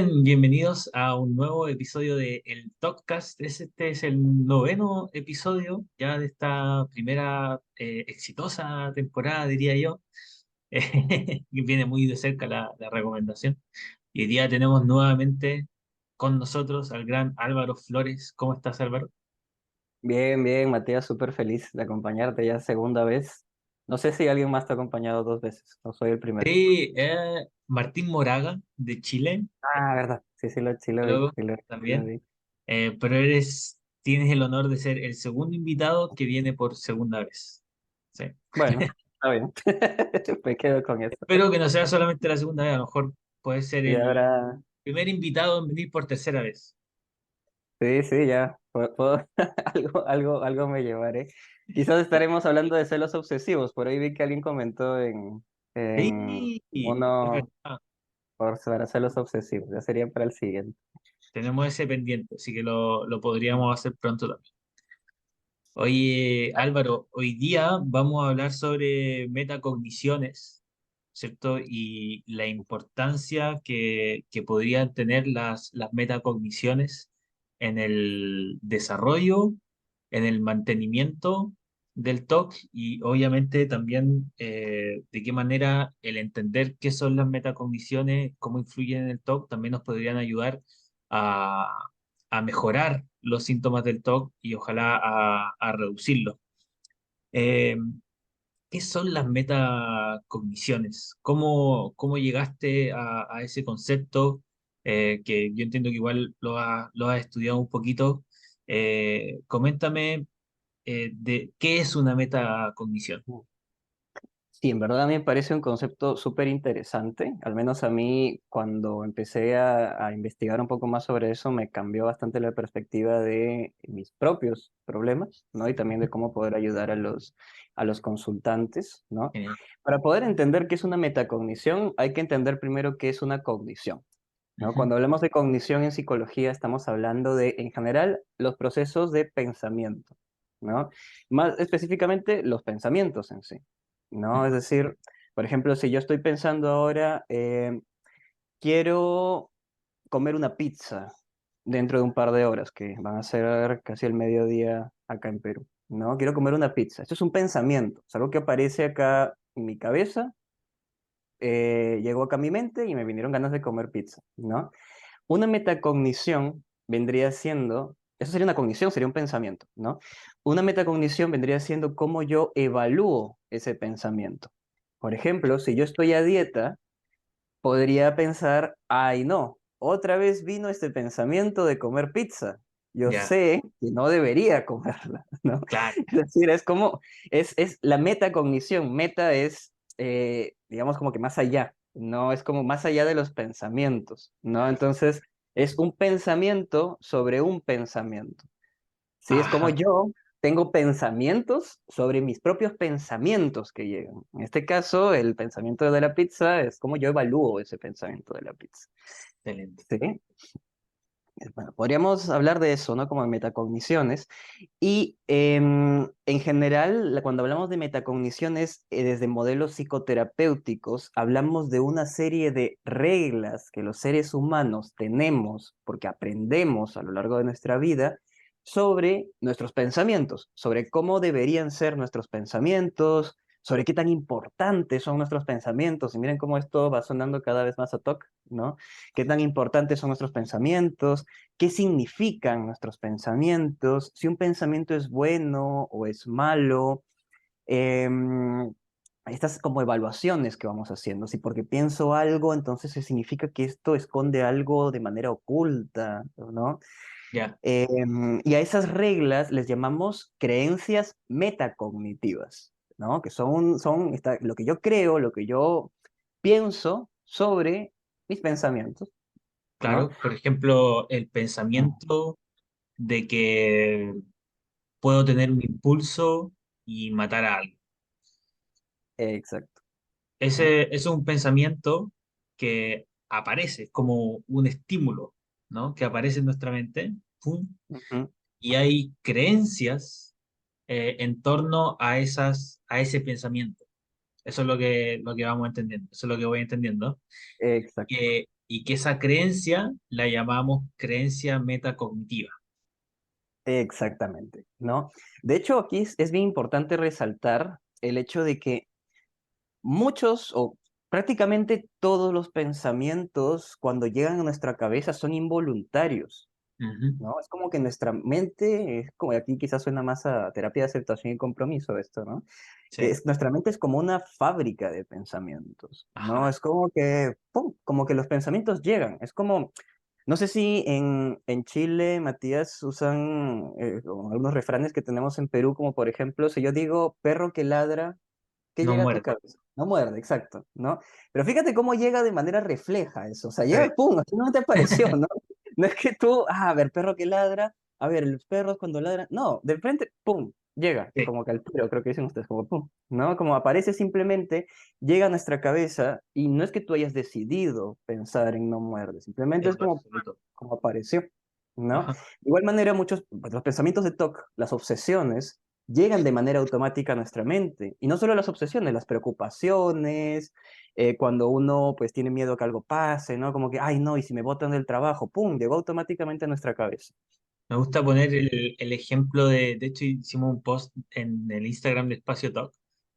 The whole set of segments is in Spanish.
Bien, bienvenidos a un nuevo episodio de El Talkcast. Este es el noveno episodio ya de esta primera exitosa temporada, diría yo. Que viene muy de cerca la recomendación. Y hoy día tenemos nuevamente con nosotros al gran Álvaro Flores. ¿Cómo estás, Álvaro? Bien, bien, Matías, súper feliz de acompañarte ya segunda vez. No sé si alguien más te ha acompañado dos veces, no soy el primero. Sí, Martín Moraga, de Chile, Ah, verdad, sí lo vi, luego sí lo también. vi. Pero tienes el honor de ser el segundo invitado que viene por segunda vez. Sí. Bueno, está bien, me quedo con eso. Espero que no sea solamente la segunda vez, a lo mejor puede ser Y el ahora, primer invitado en venir por tercera vez. sí, sí, ya, algo me llevaré. Quizás estaremos hablando de celos obsesivos, por ahí vi que alguien comentó en Sí, es uno verdad. para celos obsesivos, ya sería para el siguiente. Tenemos ese pendiente, así que lo podríamos hacer pronto también. Oye, Álvaro, hoy día vamos a hablar sobre metacogniciones, ¿cierto? Y la importancia que podrían tener las metacogniciones en el desarrollo, en el mantenimiento del TOC y obviamente también de qué manera el entender qué son las metacogniciones, cómo influyen en el TOC, también nos podrían ayudar a mejorar los síntomas del TOC y ojalá a reducirlos. Eh, ¿Qué son las metacogniciones? ¿Cómo llegaste a ese concepto? Que yo entiendo que igual lo has estudiado un poquito. Coméntame de qué es una metacognición. Sí, en verdad a mí me parece un concepto súper interesante. Al menos a mí, cuando empecé a investigar un poco más sobre eso, me cambió bastante la perspectiva de mis propios problemas, ¿no? Y también de cómo poder ayudar a los consultantes, ¿no? Genial. Para poder entender qué es una metacognición, hay que entender primero qué es una cognición, ¿no? Ujú. Cuando hablamos de cognición en psicología, estamos hablando de, en general, los procesos de pensamiento, ¿no? Más específicamente, los pensamientos en sí, ¿no? Es decir, por ejemplo, si yo estoy pensando ahora, quiero comer una pizza dentro de un par de horas, que van a ser casi el mediodía acá en Perú, ¿no? Quiero comer una pizza. Esto es un pensamiento, es algo que aparece acá en mi cabeza, llegó acá a mi mente y me vinieron ganas de comer pizza, ¿no? Una metacognición vendría siendo, eso sería una cognición, sería un pensamiento, ¿no? Una metacognición vendría siendo cómo yo evalúo ese pensamiento. Por ejemplo, si yo estoy a dieta, podría pensar, ay no, otra vez vino este pensamiento de comer pizza. Yo Ya, sé que no debería comerla, ¿no? claro. Es decir, es como, es la metacognición. Meta es, digamos, como que más allá, ¿no? Es como más allá de los pensamientos, ¿no? Entonces, es un pensamiento sobre un pensamiento. Sí, es como Ajá, yo tengo pensamientos sobre mis propios pensamientos que llegan. En este caso, el pensamiento de la pizza es como yo evalúo ese pensamiento de la pizza. excelente. ¿Sí? Bueno, podríamos hablar de eso, ¿no? Como de metacogniciones. Y en general, cuando hablamos de metacogniciones desde modelos psicoterapéuticos, hablamos de una serie de reglas que los seres humanos tenemos porque aprendemos a lo largo de nuestra vida sobre nuestros pensamientos, sobre cómo deberían ser nuestros pensamientos, sobre qué tan importantes son nuestros pensamientos. Y miren cómo esto va sonando cada vez más a toque, ¿no? Qué tan importantes son nuestros pensamientos, qué significan nuestros pensamientos, si un pensamiento es bueno o es malo, em, estas como evaluaciones que vamos haciendo, si porque pienso algo, entonces se significa que esto esconde algo de manera oculta, ¿no? Ya, Y a esas reglas les llamamos creencias metacognitivas, ¿no? Que son lo que yo creo, lo que yo pienso sobre mis pensamientos, ¿no? claro. Por ejemplo, el Mm. pensamiento de que puedo tener un impulso y matar a alguien. Exacto. ¿No? Ese es un pensamiento que aparece es como un estímulo, ¿no? Que aparece en nuestra mente, ¡pum! Ujú. Y hay creencias en torno a ese pensamiento. Eso es lo que vamos entendiendo, eso es lo que voy entendiendo. Exacto. y que esa creencia la llamamos creencia metacognitiva. Exactamente, ¿no? De hecho, aquí es bien importante resaltar el hecho de que muchos o prácticamente todos los pensamientos cuando llegan a nuestra cabeza son involuntarios, Ujú. ¿no? Es como que nuestra mente, es como aquí quizás suena más a terapia de aceptación y compromiso esto, ¿no? Sí. Nuestra mente es como una fábrica de pensamientos, ¿no? Ajá. Es como que, ¡pum! Como que los pensamientos llegan. Es como, no sé si en Chile, Matías, usan como algunos refranes que tenemos en Perú, como por ejemplo, si yo digo perro que ladra, ¿qué No llega a tu muerde. cabeza? No muerde, exacto, ¿no? Pero fíjate cómo llega de manera refleja eso, o sea, Sí. llega, ¡pum! Así no te apareció, ¿no? No es que tú, a ver, perro que ladra, a ver, los perros cuando ladran, no, de frente, ¡pum! Llega, Sí, como que al tiro, creo que dicen ustedes, como ¡pum! ¿No? Como aparece simplemente, llega a nuestra cabeza y no es que tú hayas decidido pensar en no muerde, simplemente es en lo como, absoluto. como apareció, ¿no? Ajá. De igual manera, muchos, pues, los pensamientos de TOC, las obsesiones, llegan de manera automática a nuestra mente. Y no solo las obsesiones, las preocupaciones, cuando uno pues tiene miedo a que algo pase, ¿no? Como que, ay, no, y si me botan del trabajo, ¡pum! Llegó automáticamente a nuestra cabeza. Me gusta poner el ejemplo de hecho hicimos un post en el Instagram de Espacio Talk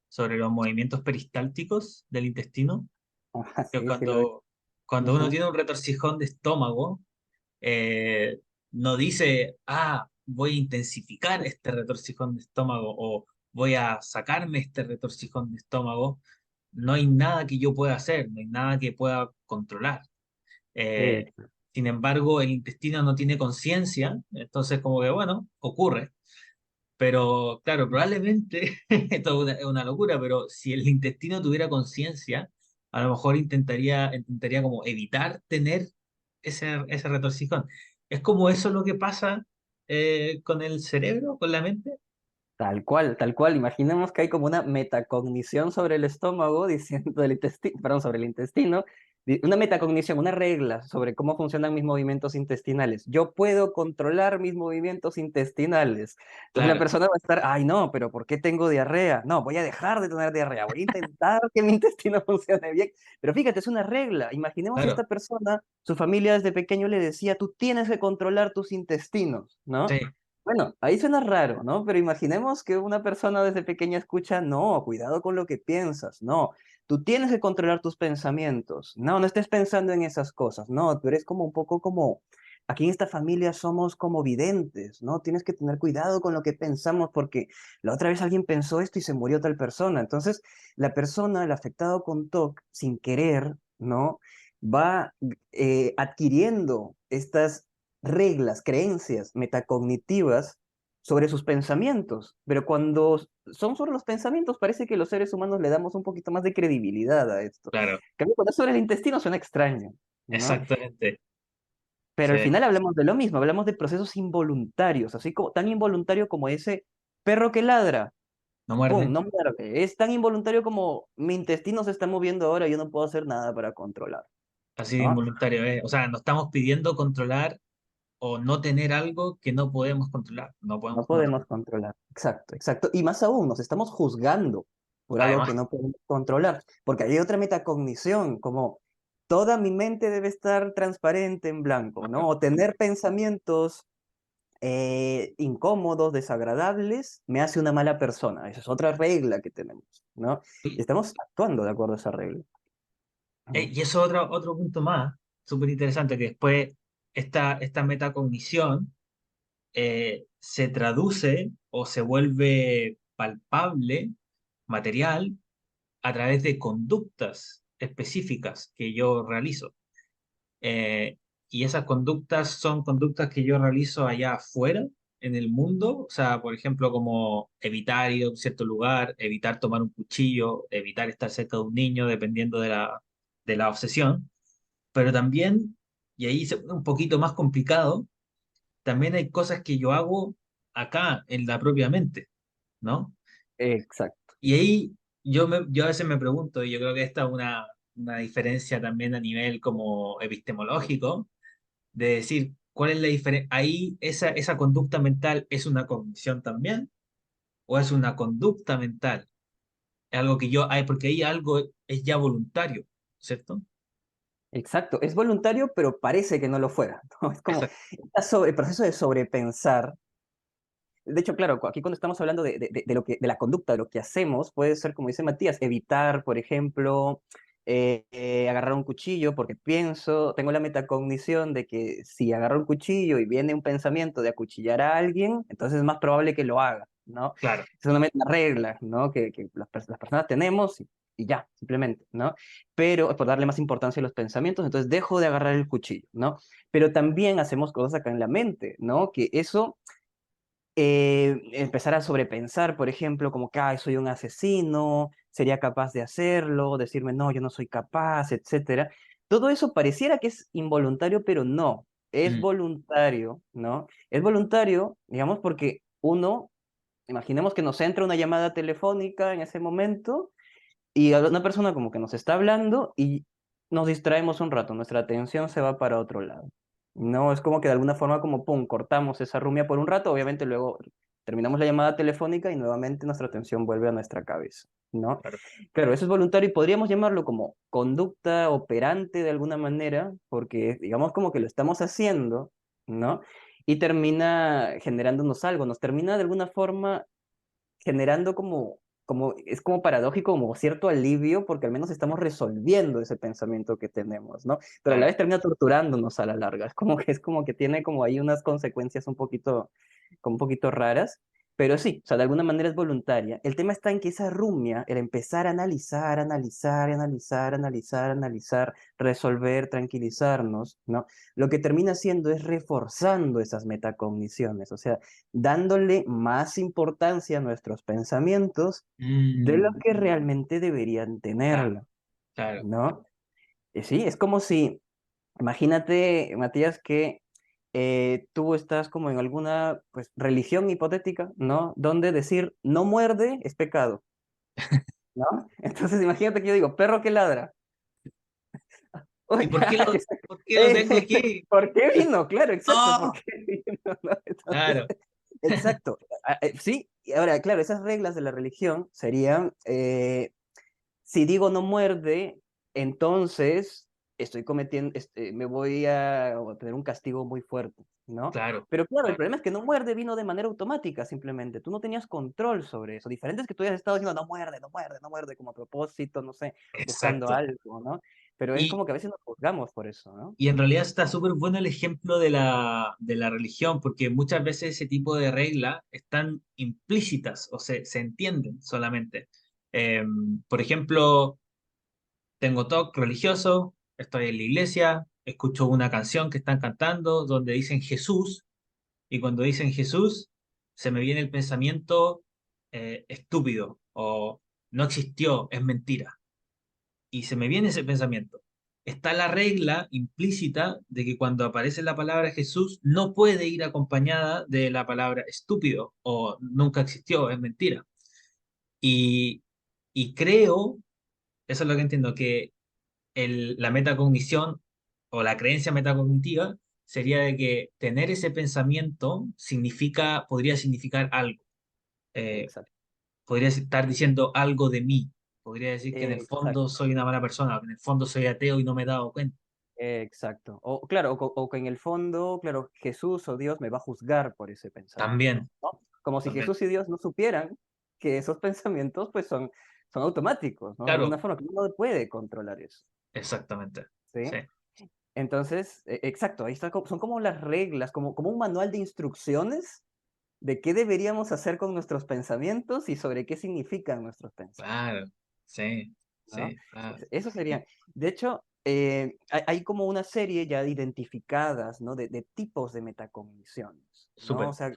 sobre los movimientos peristálticos del intestino, Ah, que sí, sí lo vi. cuando uno Ujú. tiene un retorcijón de estómago, eh, no dice, ah, voy a intensificar este retorcijón de estómago o voy a sacarme este retorcijón de estómago. No hay nada que yo pueda hacer, no hay nada que pueda controlar. Eh, Eh, Sin embargo, el intestino no tiene conciencia, entonces como que, bueno, ocurre. Pero claro, probablemente, esto es una locura, pero si el intestino tuviera conciencia, a lo mejor intentaría como evitar tener ese retorcijón. ¿Es como eso lo que pasa con el cerebro, con la mente? Tal cual, tal cual. Imaginemos que hay como una metacognición sobre el estómago, diciendo del intestino, perdón, sobre el intestino, una metacognición, una regla sobre cómo funcionan mis movimientos intestinales. Yo puedo controlar mis movimientos intestinales. Entonces la Claro, persona va a estar, ay, no, pero ¿por qué tengo diarrea? No, voy a dejar de tener diarrea, voy a intentar que mi intestino funcione bien. Pero fíjate, es una regla. Imaginemos si claro, esta persona, su familia desde pequeño le decía, tú tienes que controlar tus intestinos, ¿no? sí, Bueno, ahí suena raro, ¿no? Pero imaginemos que una persona desde pequeña escucha, no, cuidado con lo que piensas, no, tú tienes que controlar tus pensamientos, no, no estés pensando en esas cosas, no, tú eres como un poco como, aquí en esta familia somos como videntes, ¿no? Tienes que tener cuidado con lo que pensamos porque la otra vez alguien pensó esto y se murió tal persona. Entonces, la persona, el afectado con TOC, sin querer, ¿no? Va adquiriendo estas reglas, creencias metacognitivas sobre sus pensamientos, pero cuando son sobre los pensamientos parece que los seres humanos le damos un poquito más de credibilidad a esto. claro, En cambio, cuando es sobre el intestino suena extraño, ¿no? exactamente. Pero Sí, al final hablamos de lo mismo, hablamos de procesos involuntarios, así como tan involuntario como ese perro que ladra, no ¡pum! muerde. No muerde. Es tan involuntario como mi intestino se está moviendo ahora y yo no puedo hacer nada para controlar, Así de ¿no? involuntario, ¿eh? O sea, nos estamos pidiendo controlar o no tener algo que no podemos controlar. No No podemos controlar. podemos controlar. Exacto, exacto. Y más aún, nos estamos juzgando por algo que Además, no podemos controlar. Porque hay otra metacognición, como toda mi mente debe estar transparente en blanco, ¿no? O tener pensamientos incómodos, desagradables, me hace una mala persona. Esa es otra regla que tenemos, ¿no? Y y, estamos actuando de acuerdo a esa regla. Ujú. y eso es otro punto más, súper interesante, que después esta metacognición se traduce o se vuelve palpable, material, a través de conductas específicas que yo realizo. Eh, y esas conductas son conductas que yo realizo allá afuera, en el mundo, o sea, por ejemplo, como evitar ir a un cierto lugar, evitar tomar un cuchillo, evitar estar cerca de un niño, dependiendo de la obsesión, pero también, y ahí se pone un poquito más complicado, también hay cosas que yo hago acá, en la propia mente, ¿no? Exacto. Y ahí yo a veces me pregunto, y yo creo que esta es una diferencia también a nivel como epistemológico, de decir, ¿cuál es la diferencia? Ahí esa conducta mental es una cognición también, o es una conducta mental, es algo que yo, hay, porque ahí algo es ya voluntario, ¿cierto? Exacto, es voluntario, pero parece que no lo fuera, ¿no? Es como Exacto. el proceso de sobrepensar. De hecho, claro, aquí cuando estamos hablando de lo que, de la conducta, de lo que hacemos, puede ser, como dice Matías, evitar, por ejemplo, agarrar un cuchillo, porque tengo la metacognición de que si agarro un cuchillo y viene un pensamiento de acuchillar a alguien, entonces es más probable que lo haga, ¿no? Claro. Es una regla, ¿no? Que las personas tenemos y ya, simplemente, ¿no? Pero es por darle más importancia a los pensamientos, entonces dejo de agarrar el cuchillo, ¿no? Pero también hacemos cosas acá en la mente, ¿no? Que eso empezar a sobrepensar, por ejemplo, como que, ay, soy un asesino, sería capaz de hacerlo, decirme, no, yo no soy capaz, etcétera. Todo eso pareciera que es involuntario, pero no, es Mm, voluntario, ¿no? Es voluntario, digamos, porque uno, imaginemos que nos entra una llamada telefónica en ese momento y a una persona como que nos está hablando y nos distraemos un rato, nuestra atención se va para otro lado. No, es como que de alguna forma como, pum, cortamos esa rumia por un rato, obviamente luego terminamos la llamada telefónica y nuevamente nuestra atención vuelve a nuestra cabeza, ¿no? claro. Claro, eso es voluntario y podríamos llamarlo como conducta operante de alguna manera, porque digamos como que lo estamos haciendo, ¿no? Y termina generándonos algo, nos termina de alguna forma generando es como paradójico, como cierto alivio, porque al menos estamos resolviendo ese pensamiento que tenemos, ¿no? Pero a la Claro. vez termina torturándonos a la larga. Es como que tiene como ahí unas consecuencias como un poquito raras. Pero sí, o sea, de alguna manera es voluntaria. El tema está en que esa rumia, el empezar a analizar, analizar, analizar, analizar, analizar, resolver, tranquilizarnos, ¿no? Lo que termina haciendo es reforzando esas metacogniciones, o sea, dándole más importancia a nuestros pensamientos de lo Mm, que realmente deberían claro, tenerla, claro. ¿no? Sí, es como si, imagínate, Matías, que tú estás como en alguna pues, religión hipotética, ¿no? Donde decir no muerde es pecado, ¿no? Entonces imagínate que yo digo, perro que ladra. ¿Y Uy, por qué lo tengo aquí? ¿por qué vino? Claro, exacto, ¿por ¡Oh! qué vino? ¿No? Entonces, Claro, exacto. Sí, y ahora, claro, esas reglas de la religión serían, si digo no muerde, entonces estoy cometiendo, me voy a tener un castigo muy fuerte, ¿no? claro, Pero claro, el claro. problema es que no muerde vino de manera automática, simplemente. Tú no tenías control sobre eso. Diferente es que tú hayas estado diciendo no muerde, no muerde, no muerde, como a propósito, no sé, buscando Exacto. algo, ¿no? Pero es Y, como que a veces nos juzgamos por eso, ¿no? y en realidad está súper bueno el ejemplo de la religión, porque muchas veces ese tipo de reglas están implícitas o se entienden solamente. Eh, por ejemplo, tengo talk religioso, estoy en la iglesia, escucho una canción que están cantando donde dicen Jesús, y cuando dicen Jesús, se me viene el pensamiento estúpido o no existió, es mentira. Y se me viene ese pensamiento. Está la regla implícita de que cuando aparece la palabra Jesús no puede ir acompañada de la palabra estúpido o nunca existió, es mentira. Y, y creo, eso es lo que entiendo, que la metacognición o la creencia metacognitiva sería de que tener ese pensamiento podría significar algo. Eh, Exacto. podría estar diciendo algo de mí. Podría decir que en el fondo Exacto. soy una mala persona, o que en el fondo soy ateo y no me he dado cuenta. Exacto. O claro, o que en el fondo, claro, Jesús o Dios me va a juzgar por ese pensamiento, También, ¿no? Como si también. Jesús y Dios no supieran que esos pensamientos pues son automáticos, ¿no? De alguna Claro, forma, que uno no puede controlar eso, exactamente. ¿sí? Sí. Entonces, exacto, ahí está, son como las reglas, como un manual de instrucciones de qué deberíamos hacer con nuestros pensamientos y sobre qué significan nuestros pensamientos. Claro, sí, ¿No? sí. Ah, Eso sería. De hecho, hay como una serie ya identificadas, ¿no? De tipos de metacogniciones, ¿no? O súper. sea,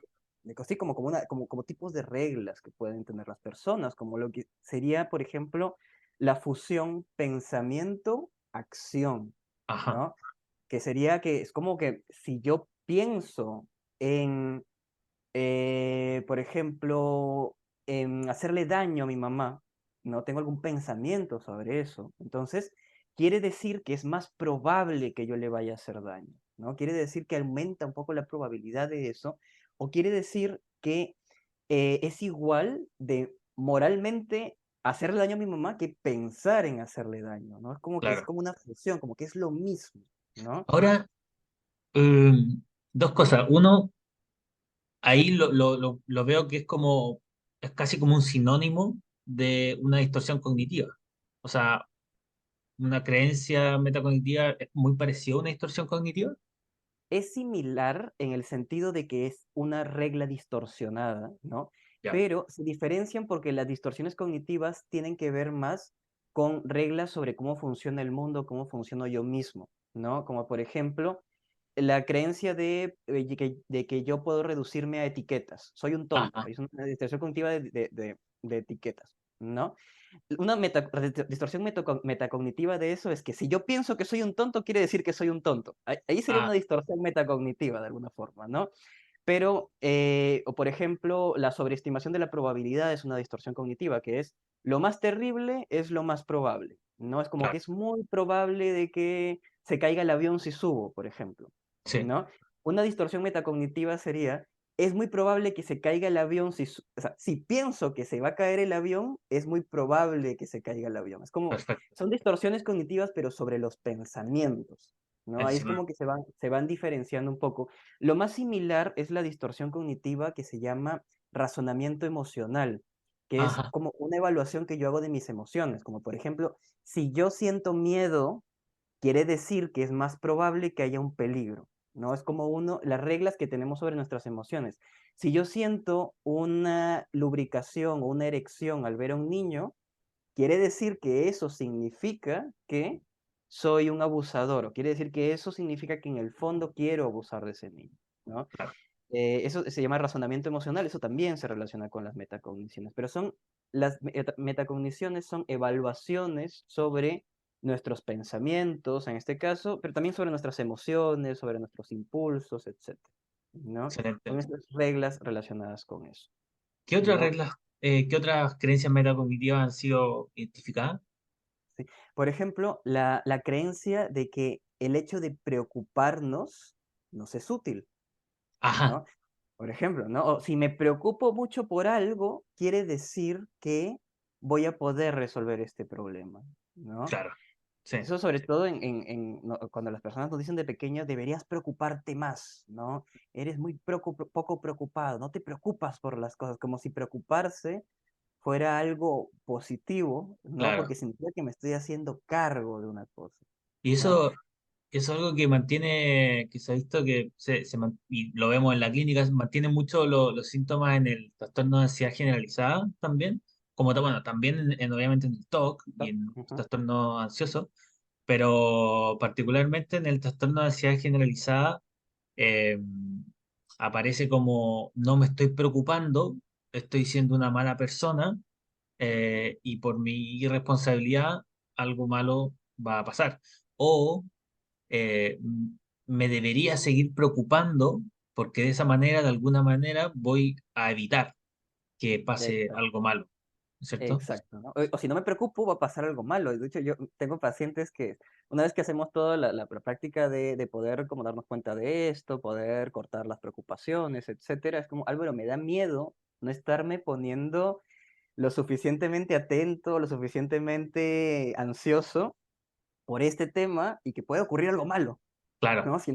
así como tipos de reglas que pueden tener las personas, como lo que sería, por ejemplo, la fusión pensamiento-acción, Ajá, ¿no? Que sería que es como que si yo pienso en, por ejemplo, en hacerle daño a mi mamá, no tengo algún pensamiento sobre eso, entonces quiere decir que es más probable que yo le vaya a hacer daño, ¿no? Quiere decir que aumenta un poco la probabilidad de eso, o quiere decir que es igual de moralmente hacerle daño a mi mamá que pensar en hacerle daño, ¿no? Es claro. como una fusión, como que es lo mismo, ¿no? Ahora, eh, dos cosas. Uno, ahí lo veo que es casi como un sinónimo de una distorsión cognitiva. O sea, una creencia metacognitiva es muy parecida a una distorsión cognitiva. Es similar en el sentido de que es una regla distorsionada, ¿no? Ya. Pero se diferencian porque las distorsiones cognitivas tienen que ver más con reglas sobre cómo funciona el mundo, cómo funciono yo mismo, ¿no? Como por ejemplo, la creencia de que yo puedo reducirme a etiquetas. Soy un tonto. Ajá. Es una distorsión cognitiva de etiquetas, ¿no? Una distorsión metacognitiva de eso es que si yo pienso que soy un tonto, quiere decir que soy un tonto. Ahí sería una Ah, distorsión metacognitiva de alguna forma, ¿no? Pero, o por ejemplo, la sobreestimación de la probabilidad es una distorsión cognitiva, que es lo más terrible es lo más probable, ¿no? Es como que claro. es muy probable de que se caiga el avión si subo, por ejemplo, Sí, ¿no? Una distorsión metacognitiva sería, es muy probable que se caiga el avión o sea, si pienso que se va a caer el avión, es muy probable que se caiga el avión. Es como, perfecto. son distorsiones cognitivas, pero sobre los pensamientos, ¿no? Ahí es Encima. como que se van diferenciando un poco. Lo más similar es la distorsión cognitiva que se llama razonamiento emocional, que es Ajá, como una evaluación que yo hago de mis emociones, como por ejemplo, si yo siento miedo, quiere decir que es más probable que haya un peligro, ¿no? Es como las reglas que tenemos sobre nuestras emociones. Si yo siento una lubricación o una erección al ver a un niño, quiere decir que eso significa que soy un abusador, o quiere decir que eso significa que en el fondo quiero abusar de ese niño, ¿no? claro. Eso se llama razonamiento emocional, eso también se relaciona con las metacogniciones, pero las metacogniciones son evaluaciones sobre nuestros pensamientos, en este caso, pero también sobre nuestras emociones, sobre nuestros impulsos, etcétera, ¿no? Excelente. Son estas reglas relacionadas con eso, ¿Qué otras ¿no? reglas, qué otras creencias metacognitivas han sido identificadas? Sí. Por ejemplo, la creencia de que el hecho de preocuparnos nos es útil, Ajá, ¿no? Por ejemplo, ¿no? O si me preocupo mucho por algo, quiere decir que voy a poder resolver este problema, ¿no? claro. Sí, Eso sobre sí, todo cuando las personas nos dicen de pequeño, deberías preocuparte más, ¿no? Eres muy poco preocupado, no te preocupas por las cosas, como si preocuparse fuera algo positivo, ¿no? claro. Porque significa que me estoy haciendo cargo de una cosa, Y ¿no? eso es algo que mantiene, que se ha visto que y lo vemos en la clínica, mantiene mucho los síntomas en el trastorno de ansiedad generalizada también, bueno, también obviamente en el TOC y en el Ujú. trastorno ansioso, pero particularmente en el trastorno de ansiedad generalizada eh, aparece como no me estoy preocupando, estoy siendo una mala persona y por mi irresponsabilidad algo malo va a pasar. O me debería seguir preocupando porque de esa manera, de alguna manera, voy a evitar que pase Exacto. algo malo, ¿cierto? Exacto, ¿no? O si no me preocupo, va a pasar algo malo. De hecho, yo tengo pacientes que una vez que hacemos toda la práctica de poder como darnos cuenta de esto, poder cortar las preocupaciones, etcétera, es como, Álvaro, me da miedo no estarme poniendo lo suficientemente atento, lo suficientemente ansioso por este tema y que puede ocurrir algo malo, Claro, ¿no? sí.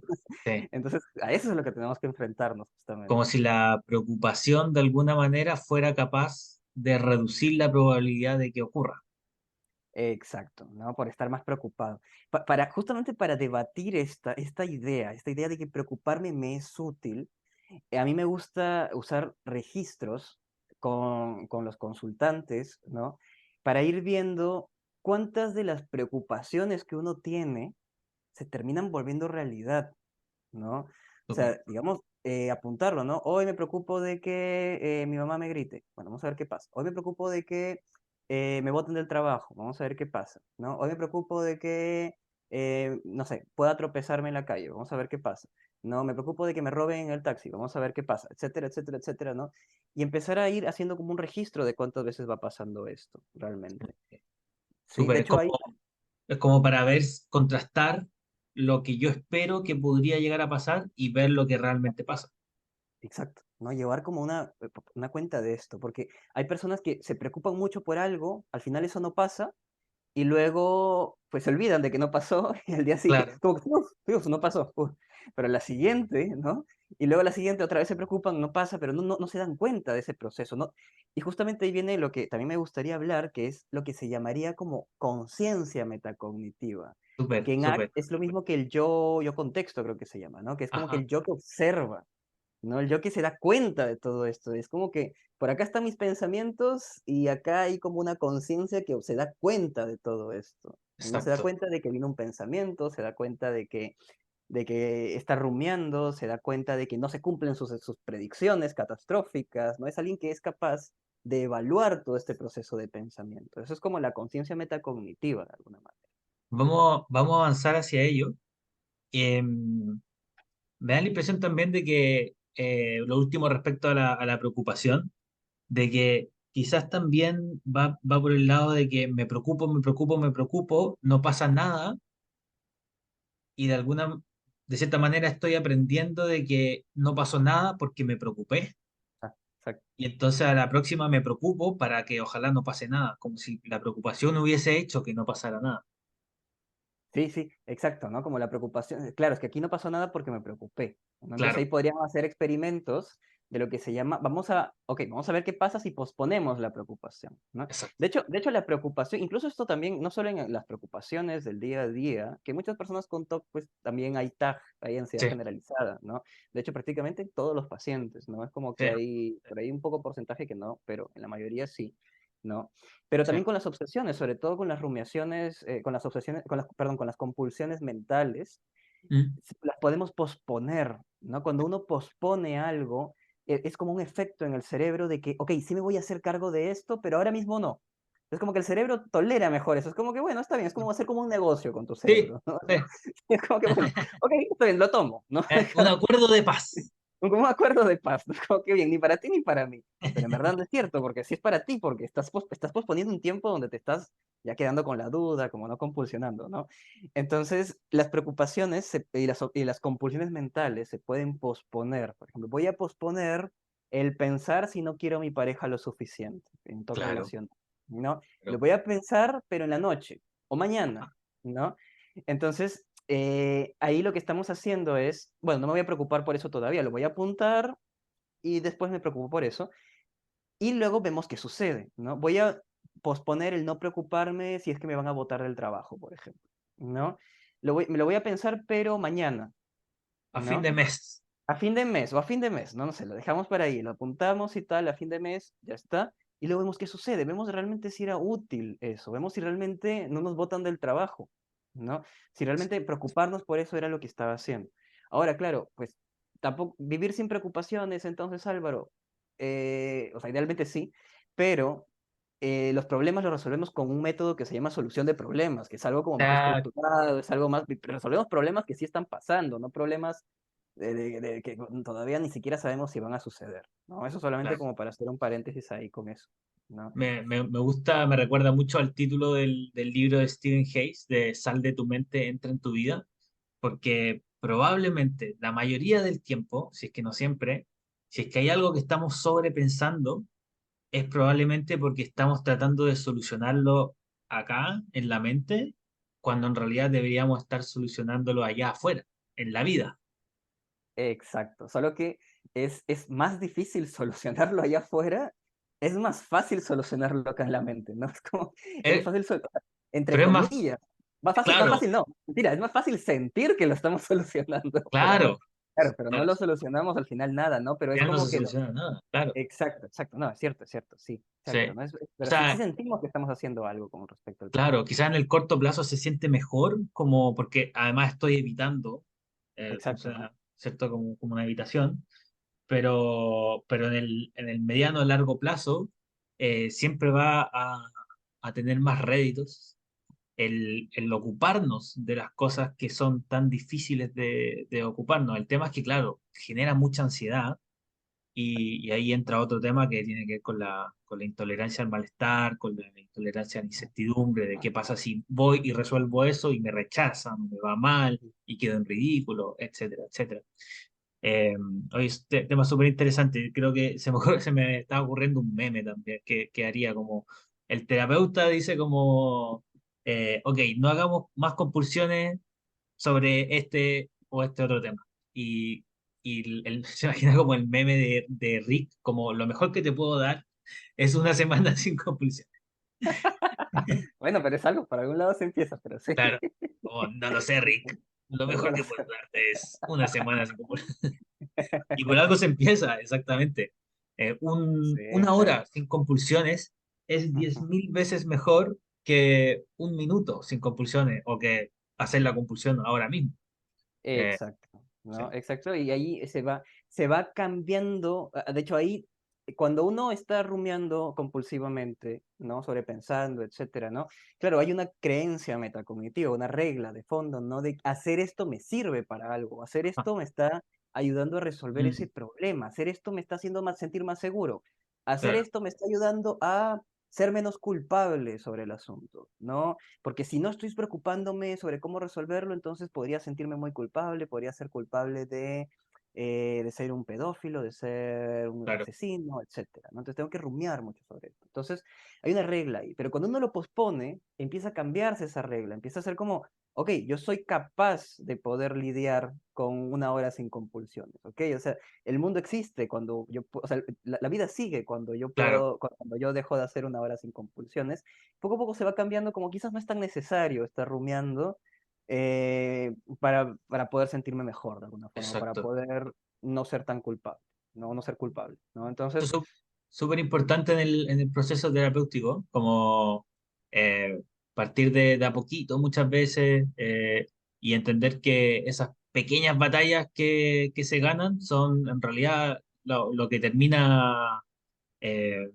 Entonces, a eso es lo que tenemos que enfrentarnos Como justamente. si la preocupación de alguna manera fuera capaz de reducir la probabilidad de que ocurra. Exacto, ¿no? Por estar más preocupado. Justamente para debatir esta idea de que preocuparme me es útil, a mí me gusta usar registros con los consultantes, ¿no? Para ir viendo cuántas de las preocupaciones que uno tiene se terminan volviendo realidad, ¿no? O Súper. sea, digamos, apuntarlo, ¿no? Hoy me preocupo de que mi mamá me grite. Bueno, vamos a ver qué pasa. Hoy me preocupo de que me boten del trabajo. Vamos a ver qué pasa, ¿no? Hoy me preocupo de que, no sé, pueda tropezarme en la calle. Vamos a ver qué pasa. No, me preocupo de que me roben en el taxi. Vamos a ver qué pasa, etcétera, etcétera, etcétera, ¿no? Y empezar a ir haciendo como un registro de cuántas veces va pasando esto, realmente. Sí, de Súper. hecho hay. Es como para ver, contrastar lo que yo espero que podría llegar a pasar y ver lo que realmente pasa. Exacto, ¿no? Llevar como una cuenta de esto, porque hay personas que se preocupan mucho por algo, al final eso no pasa, y luego pues se olvidan de que no pasó, y al día siguiente, Claro, como que, uf, uf, no pasó, uf. Pero la siguiente, ¿no? Y luego la siguiente otra vez se preocupan, no pasa, pero no se dan cuenta de ese proceso, ¿no? Y justamente ahí viene lo que también me gustaría hablar, que es lo que se llamaría como conciencia metacognitiva, súper, que en ACT súper. es lo mismo que el yo contexto, creo que se llama, ¿no? Que es como que Ajá, el yo que observa, ¿no? El yo que se da cuenta de todo esto. Es como que por acá están mis pensamientos y acá hay como una conciencia que se da cuenta de todo esto. No se da exacto. cuenta de que vino un pensamiento, se da cuenta de que está rumiando, se da cuenta de que no se cumplen sus predicciones catastróficas, ¿no? Es alguien que es capaz de evaluar todo este proceso de pensamiento. Eso es como la conciencia metacognitiva, de alguna manera. Vamos a avanzar hacia ello. Em, Me da la impresión también de que lo último respecto a la preocupación, de que quizás también va por el lado de que me preocupo, me preocupo, me preocupo, no pasa nada y de cierta manera estoy aprendiendo de que no pasó nada porque me preocupé. Ah, exacto. Y entonces a la próxima me preocupo para que ojalá no pase nada, como si la preocupación hubiese hecho que no pasara nada. Sí, sí, exacto, ¿no? Como la preocupación, claro, es que aquí no pasó nada porque me preocupé, ¿no? Entonces ahí Claro, podríamos hacer experimentos de lo que se llama, vamos a ver qué pasa si posponemos la preocupación, ¿no? exacto. De hecho, la preocupación, incluso esto también, no solo en las preocupaciones del día a día, que muchas personas con TOC, pues también hay TAG, hay ansiedad Sí, generalizada, ¿no? De hecho, prácticamente en todos los pacientes, ¿no? Es como sí, que hay, por ahí un poco porcentaje que no, pero en la mayoría sí, ¿no? Pero sí. también con las obsesiones, sobre todo con las rumiaciones, con las obsesiones, perdón, con las compulsiones mentales, Mm. las podemos posponer, ¿no? Cuando uno pospone algo, es como un efecto en el cerebro de que, ok, sí me voy a hacer cargo de esto, pero ahora mismo no. Es como que el cerebro tolera mejor eso. Es como que, bueno, está bien, es como hacer como un negocio con tu Sí, cerebro, ¿no? sí. Es como que, bueno, ok, está bien, lo tomo, ¿no? Un acuerdo de paz. Como un acuerdo de paz, ¿no? Como que bien, ni para ti ni para mí. Pero en verdad no es cierto, porque si es para ti, porque estás posponiendo un tiempo donde te estás ya quedando con la duda, como no compulsionando, ¿no? Entonces, las preocupaciones y las compulsiones mentales se pueden posponer. Por ejemplo, voy a posponer el pensar si no quiero a mi pareja lo suficiente en toda Claro, relación, ¿no? Lo claro. voy a pensar, pero en la noche o mañana, ¿no? Entonces, ahí lo que estamos haciendo es, bueno, no me voy a preocupar por eso todavía, lo voy a apuntar y después me preocupo por eso. Y luego vemos qué sucede, ¿no? Voy a posponer el no preocuparme si es que me van a botar del trabajo, por ejemplo, ¿no? Me lo voy a pensar, pero mañana, A fin ¿no? de mes. A fin de mes o a fin de mes, no, no sé, lo dejamos para ahí, lo apuntamos y tal, a fin de mes, ya está. Y luego vemos qué sucede, vemos realmente si era útil eso, vemos si realmente no nos botan del trabajo, ¿no? Si realmente preocuparnos por eso era lo que estaba haciendo. Ahora, claro, pues tampoco vivir sin preocupaciones, entonces Álvaro, o sea, idealmente sí, pero los problemas los resolvemos con un método que se llama solución de problemas, que es algo como más Ya, estructurado, es algo más, resolvemos problemas que sí están pasando, no problemas de que todavía ni siquiera sabemos si van a suceder, ¿no? Eso solamente claro. como para hacer un paréntesis ahí con eso, ¿no? Me gusta, me recuerda mucho al título del libro de Stephen Hayes, de Sal de tu mente, entra en tu vida, porque probablemente la mayoría del tiempo, si es que no siempre, si es que hay algo que estamos sobrepensando, es probablemente porque estamos tratando de solucionarlo acá, en la mente, cuando en realidad deberíamos estar solucionándolo allá afuera, en la vida. Exacto, solo que es más difícil solucionarlo allá afuera, es más fácil solucionarlo acá en la mente, ¿no? Es como, es más Eh, fácil, entre pero es más, comillas, más claro, fácil no, mentira, es más fácil sentir que lo estamos solucionando, claro, claro, pero no claro, lo solucionamos al final nada, ¿no? Pero es ya no como se que soluciona nada, claro. exacto, exacto. No, es cierto, sí, Sí. exacto. ¿No? O Pero sí, sí sea, sentimos que estamos haciendo algo con respecto al tema. claro, quizás en el corto plazo se siente mejor, como porque además estoy evitando, o Exacto, ¿no? sea, ¿cierto? Como una evitación, pero en el mediano o largo plazo siempre va a tener más réditos el ocuparnos de las cosas que son tan difíciles de ocuparnos. El tema es que, claro, genera mucha ansiedad y ahí entra otro tema que tiene que ver con la intolerancia al malestar, con la intolerancia a la incertidumbre, de qué pasa si voy y resuelvo eso y me rechazan, me va mal y quedo en ridículo, etcétera, etcétera. Eh, Hoy es tema súper interesante. Creo que se me está ocurriendo un meme también que haría como el terapeuta dice como, ok, no hagamos más compulsiones sobre este o este otro tema. Y, se imagina como el meme de Rick, como lo mejor que te puedo dar es una semana sin compulsión. Bueno, pero es algo, por algún lado se empieza, pero sí. Claro, como, no lo sé, Rick. Lo No mejor lo que puedo sé. darte es una semana sin compulsión. Y por algo se empieza, exactamente. Sí, Una exacto. hora sin compulsiones es diez Ujú. mil veces mejor que un minuto sin compulsiones o que hacer la compulsión ahora mismo. Eh, Exacto, ¿no? sí. Exacto, y ahí se va cambiando, de hecho ahí, cuando uno está rumiando compulsivamente, ¿no? Sobrepensando, etcétera, ¿no? Claro, hay una creencia metacognitiva, una regla de fondo, ¿no? De hacer esto me sirve para algo, hacer Ah, esto me está ayudando a resolver ese mm, problema, hacer esto me está haciendo más, sentir más seguro, hacer claro, esto me está ayudando a ser menos culpable sobre el asunto, ¿no? Porque si no estoy preocupándome sobre cómo resolverlo, entonces podría sentirme muy culpable, podría ser culpable de ser un pedófilo, de ser un claro, asesino, etcétera, ¿no? Entonces tengo que rumiar mucho sobre esto. Entonces hay una regla ahí, pero cuando uno lo pospone, empieza a cambiarse esa regla, empieza a ser como, ok, yo soy capaz de poder lidiar con una hora sin compulsiones, ok, o sea, el mundo existe cuando yo, o sea, la vida sigue cuando yo claro, puedo, cuando yo dejo de hacer una hora sin compulsiones, poco a poco se va cambiando, como quizás no es tan necesario estar rumiando para poder sentirme mejor de alguna forma, para exacto. poder no ser tan culpable, no ser culpable, ¿no? Esto es Entonces, súper importante en el proceso terapéutico, como partir de a poquito muchas veces y entender que esas pequeñas batallas que se ganan son en realidad lo que termina eh,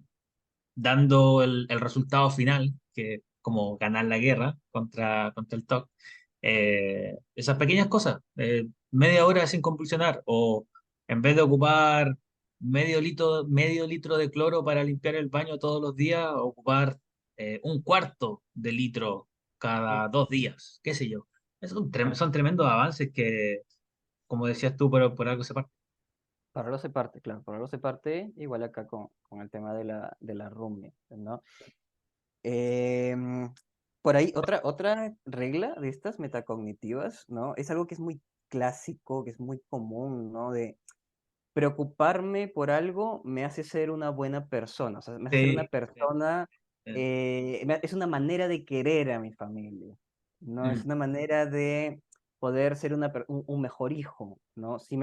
dando el resultado final, que como ganar la guerra contra el TOC. Esas pequeñas cosas, media hora sin compulsionar, o en vez de ocupar medio litro de cloro para limpiar el baño todos los días, ocupar un cuarto de litro cada 2 días, qué sé yo. Son tremendos avances que, como decías tú, por algo se parte. para algo se parte, claro, para algo se parte, igual acá con el tema de la rooming, ¿no? Em, por ahí, otra regla de estas metacognitivas, ¿no? Es algo que es muy clásico, que es muy común, ¿no? De preocuparme por algo me hace ser una buena persona, o sea, me hace ser una Sí, sí, persona, sí. es una manera de querer a mi familia, ¿no? Es Mm, una manera de poder ser un mejor hijo, ¿no? Si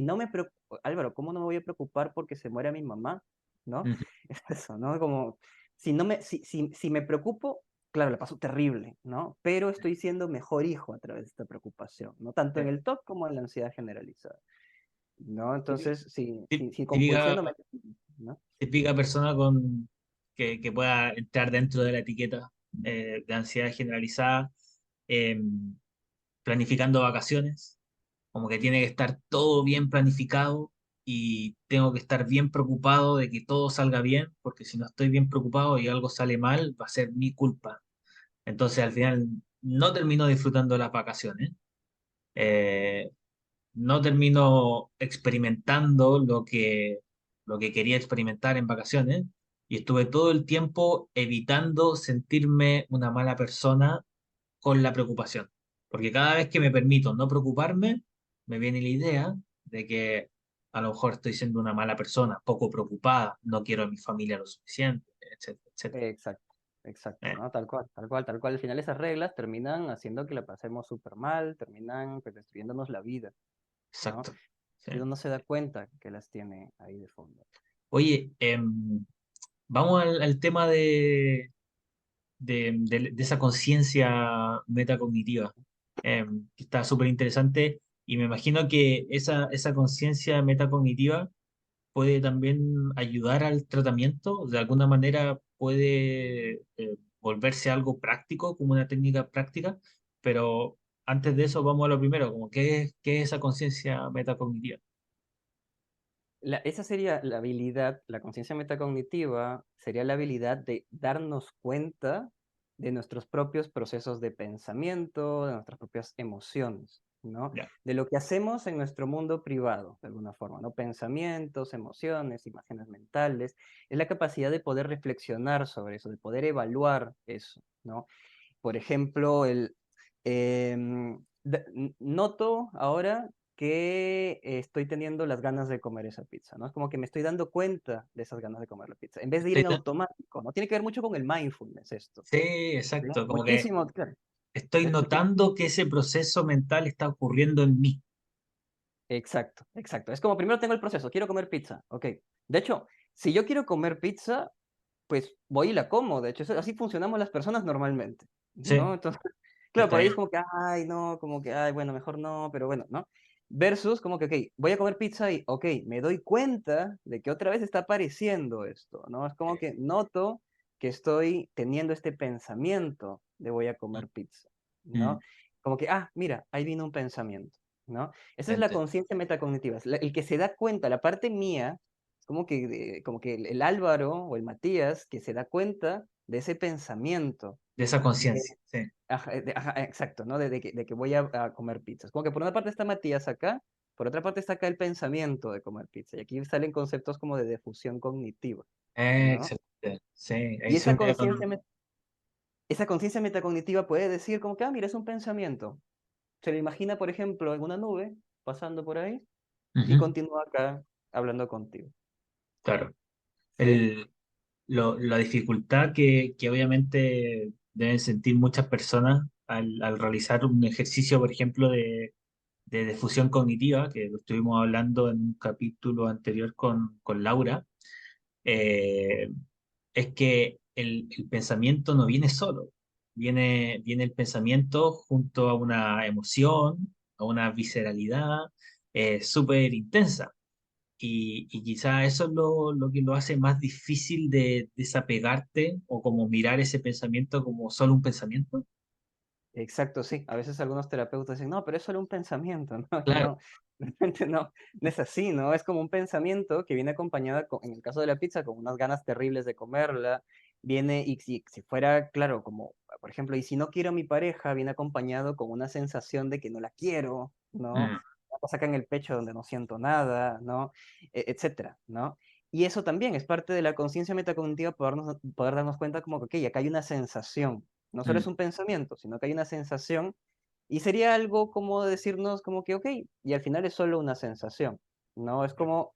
no me preocupo, Álvaro, ¿cómo no me voy a preocupar porque se muera mi mamá? ¿No? mm, Es eso, ¿no? Como, si me preocupo, claro, la paso terrible, ¿no? Pero estoy siendo mejor hijo a través de esta preocupación, ¿no? Tanto en sí. el TOC como en la ansiedad generalizada. ¿No? Entonces, si Típica, compulsiono, ¿no? típica persona que pueda entrar dentro de la etiqueta de ansiedad generalizada, eh, planificando vacaciones, como que tiene que estar todo bien planificado y tengo que estar bien preocupado de que todo salga bien, porque si no estoy bien preocupado y algo sale mal, va a ser mi culpa. Entonces al final no termino disfrutando las vacaciones. Eh, no termino experimentando lo que quería experimentar en vacaciones y estuve todo el tiempo evitando sentirme una mala persona con la preocupación. Porque cada vez que me permito no preocuparme, me viene la idea de que a lo mejor estoy siendo una mala persona, poco preocupada, no quiero a mi familia lo suficiente, etcétera, etcétera. Exacto, exacto, Eh, ¿no? Tal cual, tal cual, tal cual. Al final esas reglas terminan haciendo que la pasemos súper mal, terminan pues, destruyéndonos la vida, ¿no? exacto. Sí. Y uno no se da cuenta que las tiene ahí de fondo. Oye, vamos al tema de esa conciencia metacognitiva, que está súper interesante y me imagino que esa conciencia metacognitiva puede también ayudar al tratamiento, de alguna manera puede volverse algo práctico, como una técnica práctica, pero antes de eso vamos a lo primero, como qué es esa conciencia metacognitiva. Esa sería la habilidad, la conciencia metacognitiva sería la habilidad de darnos cuenta de nuestros propios procesos de pensamiento, de nuestras propias emociones. ¿no? Ya. De lo que hacemos en nuestro mundo privado, de alguna forma, ¿no? Pensamientos, emociones, imágenes mentales, es la capacidad de poder reflexionar sobre eso, de poder evaluar eso, ¿no? Por ejemplo, noto ahora que estoy teniendo las ganas de comer esa pizza, ¿no? Es como que me estoy dando cuenta de esas ganas de comer la pizza, en vez de ir Estoy en da- automático, ¿no? Tiene que ver mucho con el mindfulness esto, sí, ¿sí? exacto. Como que Muchísimo, claro. estoy notando que ese proceso mental está ocurriendo en mí. Exacto, exacto. Es como primero tengo el proceso, quiero comer pizza, ok. De hecho, si yo quiero comer pizza, pues voy y la como. De hecho, así funcionamos las personas normalmente, ¿no? Sí, Entonces, claro, está por ahí bien. es como que, ay, no, como que, ay, bueno, mejor no, pero bueno, ¿no? Versus como que, ok, voy a comer pizza y, ok, me doy cuenta de que otra vez está apareciendo esto, ¿no? Es como que noto que estoy teniendo este pensamiento de voy a comer pizza, ¿no? Mm, Como que, ah, mira, ahí vino un pensamiento, ¿no? Esa es la ente- conciencia metacognitiva, es el que se da cuenta, la parte mía como que, como que el Álvaro o el Matías que se da cuenta de ese pensamiento. de esa De, conciencia, sí. ajá, exacto, ¿no? De que voy a comer pizzas. Como que por una parte está Matías acá, por otra parte está acá el pensamiento de comer pizza. Y aquí salen conceptos como de difusión cognitiva, ¿no? Excelente. Sí, ahí Y se unieron. esa conciencia metacognitiva puede decir como que, ah, mira, es un pensamiento. Se lo imagina, por ejemplo, en una nube, pasando por ahí, y Ujú, continúa acá hablando contigo. claro. ¿Sí? El, la dificultad que obviamente deben sentir muchas personas al realizar un ejercicio, por ejemplo, de difusión cognitiva, que lo estuvimos hablando en un capítulo anterior con Laura, eh, es que el pensamiento no viene solo, viene el pensamiento junto a una emoción, a una visceralidad súper intensa. Y quizá eso es lo que lo hace más difícil de desapegarte o como mirar ese pensamiento como solo un pensamiento. Exacto, sí. A veces algunos terapeutas dicen, no, pero es solo un pensamiento, ¿no? Y Claro. no, realmente no, no es así, ¿no? Es como un pensamiento que viene acompañada, en el caso de la pizza, con unas ganas terribles de comerla. Viene, y si fuera, claro, como, por ejemplo, y si no quiero a mi pareja, viene acompañado con una sensación de que no la quiero, ¿no? Mm, Una cosa acá en el pecho donde no siento nada, ¿no? Etcétera, ¿no? Y eso también es parte de la conciencia metacognitiva, poder darnos cuenta como que, ok, acá hay una sensación, no solo es mm, un pensamiento, sino que hay una sensación y sería algo como decirnos como que, ok, y al final es solo una sensación, ¿no? Es como,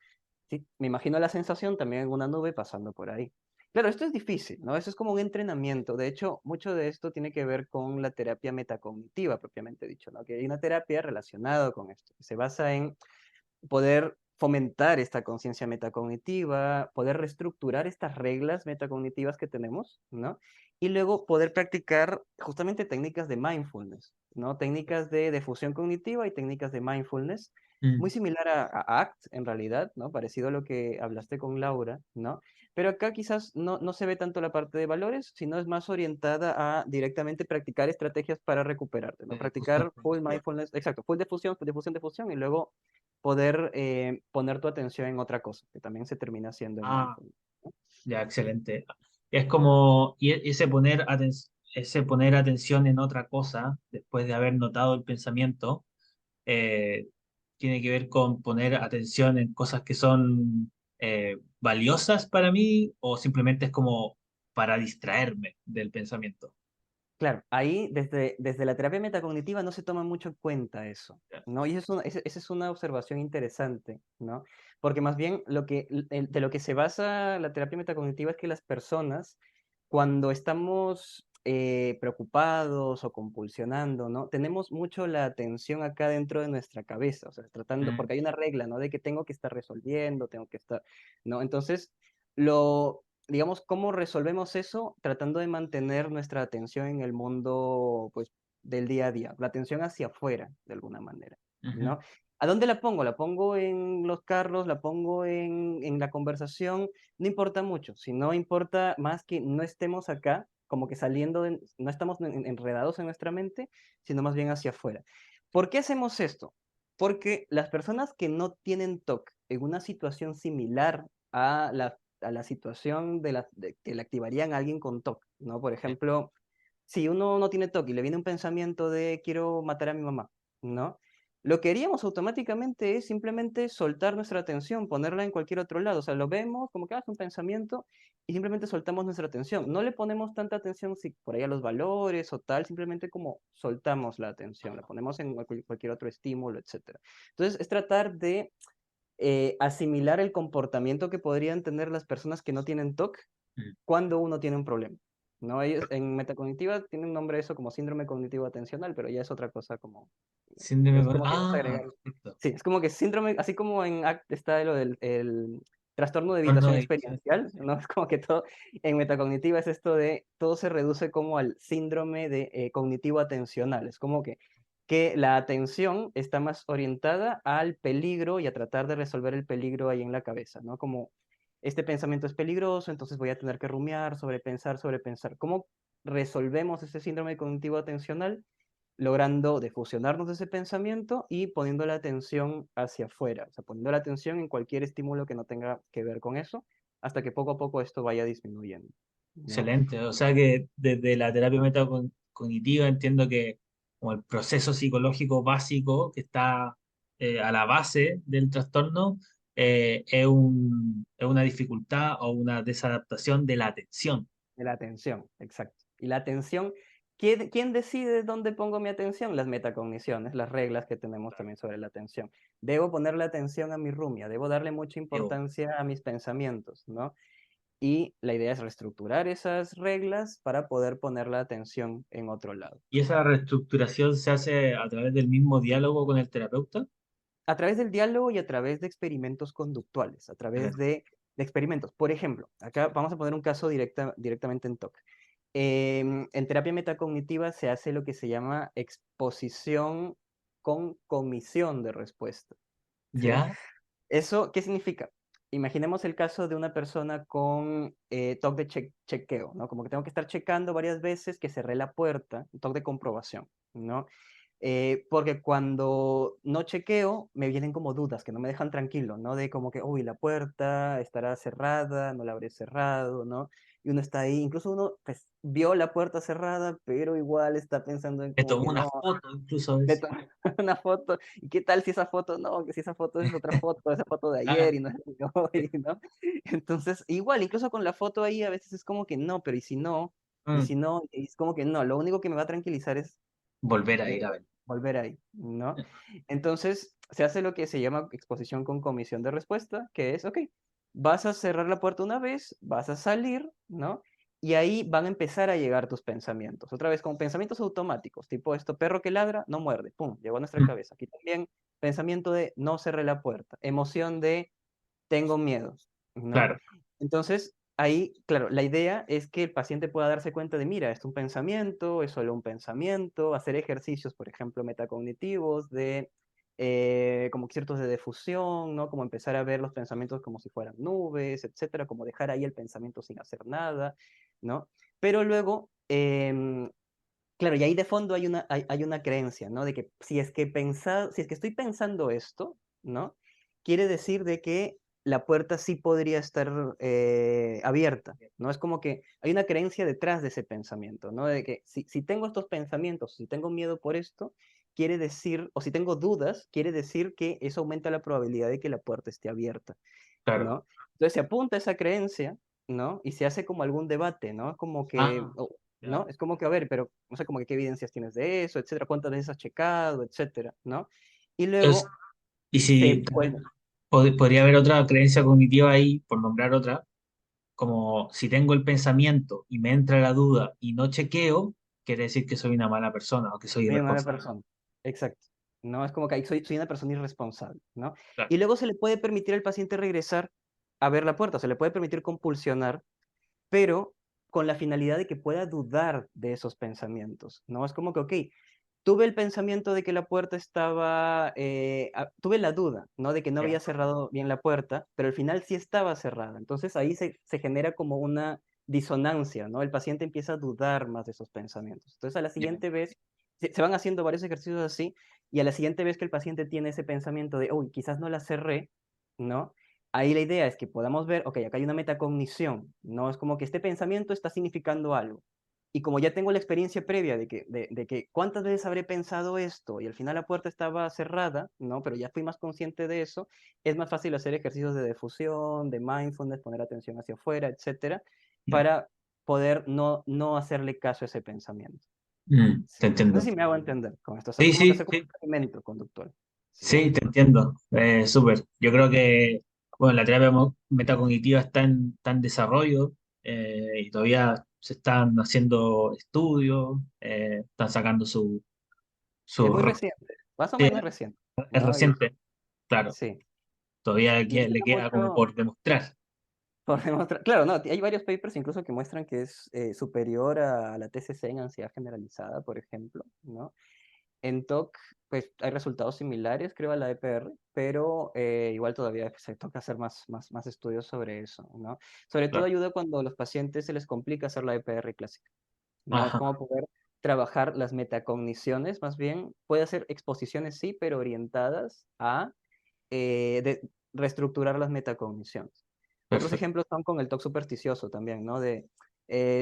sí, me imagino la sensación también en una nube pasando por ahí. Claro, esto es difícil, ¿no? Eso es como un entrenamiento. De hecho, mucho de esto tiene que ver con la terapia metacognitiva, propiamente dicho, ¿no? Que hay una terapia relacionada con esto, que se basa en poder fomentar esta conciencia metacognitiva, poder reestructurar estas reglas metacognitivas que tenemos, ¿no? Y luego poder practicar justamente técnicas de mindfulness, ¿no? Técnicas de difusión cognitiva y técnicas de mindfulness, muy mm. similar a ACT en realidad, ¿no? Parecido a lo que hablaste con Laura, ¿no? Pero acá quizás no se ve tanto la parte de valores, sino es más orientada a directamente practicar estrategias para recuperarte, ¿no? De difusión Practicar full cognitiva. mindfulness, exacto, full difusión, difusión, difusión, y luego poder poner tu atención en otra cosa, que también se termina siendo el Ah, mindfulness, ¿no? ya, excelente. Es como ese poner atención en otra cosa después de haber notado el pensamiento, eh, tiene que ver con poner atención en cosas que son valiosas para mí o simplemente es como para distraerme del pensamiento. Claro, ahí desde la terapia metacognitiva no se toma mucho en cuenta eso, Ya. ¿no? Y esa es una observación interesante, ¿no? Porque más bien de lo que se basa la terapia metacognitiva es que las personas, cuando estamos preocupados o compulsionando, ¿no? Tenemos mucho la atención acá dentro de nuestra cabeza, o sea, tratando, Mm, porque hay una regla, ¿no? De que tengo que estar resolviendo, tengo que estar, ¿no? Entonces, lo, digamos, ¿cómo resolvemos eso? Tratando de mantener nuestra atención en el mundo, pues, del día a día, la atención hacia afuera, de alguna manera, ujú, ¿no? ¿A dónde la pongo? ¿La pongo en los carros? ¿La pongo en la conversación? No importa mucho, si no importa más que no estemos acá, como que saliendo, no estamos enredados en nuestra mente, sino más bien hacia afuera. ¿Por qué hacemos esto? Porque las personas que no tienen TOC en una situación similar a la situación que le activarían a alguien con TOC, ¿no? Por sí, ejemplo, si uno no tiene TOC y le viene un pensamiento de quiero matar a mi mamá, ¿no? lo que haríamos automáticamente es simplemente soltar nuestra atención, ponerla en cualquier otro lado. O sea, lo vemos como que es un pensamiento y simplemente soltamos nuestra atención. No le ponemos tanta atención si por ahí a los valores o tal, simplemente como soltamos la atención, la ponemos en cualquier otro estímulo, etcétera. Entonces, es tratar de asimilar el comportamiento que podrían tener las personas que no tienen TOC Mm. cuando uno tiene un problema. ¿No? Ellos, en metacognitiva tiene un nombre eso como síndrome cognitivo atencional, pero ya es otra cosa como, Síndrome es con... como que vamos a Ah, agregar. perfecto. Sí, es como que síndrome, así como en ACT está lo del el trastorno de Trastorno evitación de evitación experiencial, experiencial. ¿no? Es como que todo, en metacognitiva es esto de, todo se reduce como al síndrome de cognitivo atencional. Es como que la atención está más orientada al peligro y a tratar de resolver el peligro ahí en la cabeza, ¿no? Como este pensamiento es peligroso, entonces voy a tener que rumiar, sobrepensar, sobrepensar. ¿Cómo resolvemos ese síndrome cognitivo atencional? Logrando defusionarnos de ese pensamiento y poniendo la atención hacia afuera, o sea, poniendo la atención en cualquier estímulo que no tenga que ver con eso, hasta que poco a poco esto vaya disminuyendo, ¿no? Excelente. O sea que desde la terapia metacognitiva entiendo que como el proceso psicológico básico que está a la base del trastorno es una dificultad o una desadaptación de la atención. De la atención, exacto. Y la atención, ¿quién decide dónde pongo mi atención? Las metacogniciones, las reglas que tenemos también sobre la atención. Debo ponerle atención a mi rumia, debo darle mucha Evo. importancia a mis pensamientos, ¿no? Y la idea es reestructurar esas reglas para poder poner la atención en otro lado. ¿Y esa reestructuración se hace a través del mismo diálogo con el terapeuta? A través del diálogo y a través de experimentos conductuales, a través Excelente. de experimentos. Por ejemplo, acá vamos a poner un caso directamente en TOC. En terapia metacognitiva se hace lo que se llama exposición con comisión de respuesta. ¿Sí? ¿Ya? ¿Eso qué significa? Imaginemos el caso de una persona con TOC de chequeo, ¿no? Como que tengo que estar checando varias veces que cerré la puerta, un TOC de comprobación, ¿no? Porque cuando no chequeo, me vienen como dudas que no me dejan tranquilo, ¿no? De como que, uy, la puerta estará cerrada, no la habré cerrado, ¿no? Y uno está ahí, incluso uno, pues, vio la puerta cerrada, pero igual está pensando en Me como tomó que, una no, foto incluso a le veces. tomé una foto, ¿y qué tal si esa foto, no, que si esa foto es otra foto, esa foto de Ah, ayer y no es de hoy, ¿no? Entonces, igual, incluso con la foto ahí a veces es como que no, pero ¿y si no? Y mm, si no, y es como que no, lo único que me va a tranquilizar es volver a ir a ver. volver ahí, ¿no? Entonces, se hace lo que se llama exposición con comisión de respuesta, que es, ok, vas a cerrar la puerta una vez, vas a salir, ¿no? Y ahí van a empezar a llegar tus pensamientos. Otra vez, con pensamientos automáticos, tipo esto, perro que ladra, no muerde, pum, llegó a nuestra Mm, cabeza. Aquí también pensamiento de no cerré la puerta, emoción de tengo miedo, ¿no? claro. Entonces, ahí, claro, la idea es que el paciente pueda darse cuenta de, mira, es un pensamiento, es solo un pensamiento, hacer ejercicios, por ejemplo, metacognitivos, de como ciertos de difusión, ¿no? Como empezar a ver los pensamientos como si fueran nubes, etcétera, como dejar ahí el pensamiento sin hacer nada, ¿no? Pero luego, claro, y ahí de fondo hay una creencia, ¿no? De que si es que estoy pensando esto, ¿no? Quiere decir de que la puerta sí podría estar abierta, ¿no? Es como que hay una creencia detrás de ese pensamiento, ¿no? De que si tengo estos pensamientos, si tengo miedo por esto, quiere decir, o si tengo dudas, quiere decir que eso aumenta la probabilidad de que la puerta esté abierta, Claro. ¿no? Entonces se apunta esa creencia, ¿no? Y se hace como algún debate, ¿no? Como que, Ah, ya. ¿no? Es como que, a ver, pero no sé como que qué evidencias tienes de eso, etcétera, cuántas veces has checado, etcétera, ¿no? Y Es- luego y se si vuelve, también podría haber otra creencia cognitiva ahí, por nombrar otra, como si tengo el pensamiento y me entra la duda y no chequeo, quiere decir que soy una mala persona o que soy soy una mala irresponsable. persona. Exacto. No es como que ahí soy una persona irresponsable, ¿no? Claro, Y luego se le puede permitir al paciente regresar a ver la puerta, se le puede permitir compulsionar, pero con la finalidad de que pueda dudar de esos pensamientos, ¿no? Es como que, ok, tuve el pensamiento de que la puerta estaba, tuve la duda, ¿no? De que no había ya, cerrado bien la puerta, pero al final sí estaba cerrada. Entonces ahí se genera como una disonancia, ¿no? El paciente empieza a dudar más de esos pensamientos. Entonces a la ya. siguiente vez, se van haciendo varios ejercicios así, y a la siguiente vez que el paciente tiene ese pensamiento de, uy, quizás no la cerré, ¿no? Ahí la idea es que podamos ver, ok, acá hay una metacognición, ¿no? Es como que este pensamiento está significando algo. Y como ya tengo la experiencia previa de que cuántas veces habré pensado esto y al final la puerta estaba cerrada, ¿no? Pero ya fui más consciente de eso, es más fácil hacer ejercicios de defusión, de mindfulness, poner atención hacia afuera, etcétera, Ya. para poder no hacerle caso a ese pensamiento. Te Sí. No sé entiendo. si me hago entender con esto. O sea, Sí, como que sí, hacer como un sí, experimento conductual. ¿No? sí, te entiendo. Súper. Yo creo que, bueno, la terapia metacognitiva está en desarrollo y todavía se están haciendo estudios, están sacando Es su muy re- reciente, más o sí, menos reciente, es ¿no? Y reciente, claro. sí. Todavía Y le ayuda queda como mucho por demostrar. por demostrar. Claro, no, hay varios papers incluso que muestran que es superior a la TCC en ansiedad generalizada, por ejemplo, ¿no? En TOC, pues hay resultados similares, creo, a la EPR, pero igual todavía se toca hacer más estudios sobre eso, ¿no? Sobre todo Claro. ayuda cuando a los pacientes se les complica hacer la EPR clásica, ¿no? Es Ajá, como poder trabajar las metacogniciones, más bien, puede hacer exposiciones, sí, pero orientadas a reestructurar las metacogniciones. Otros perfecto. ejemplos son con el TOC supersticioso también, ¿no?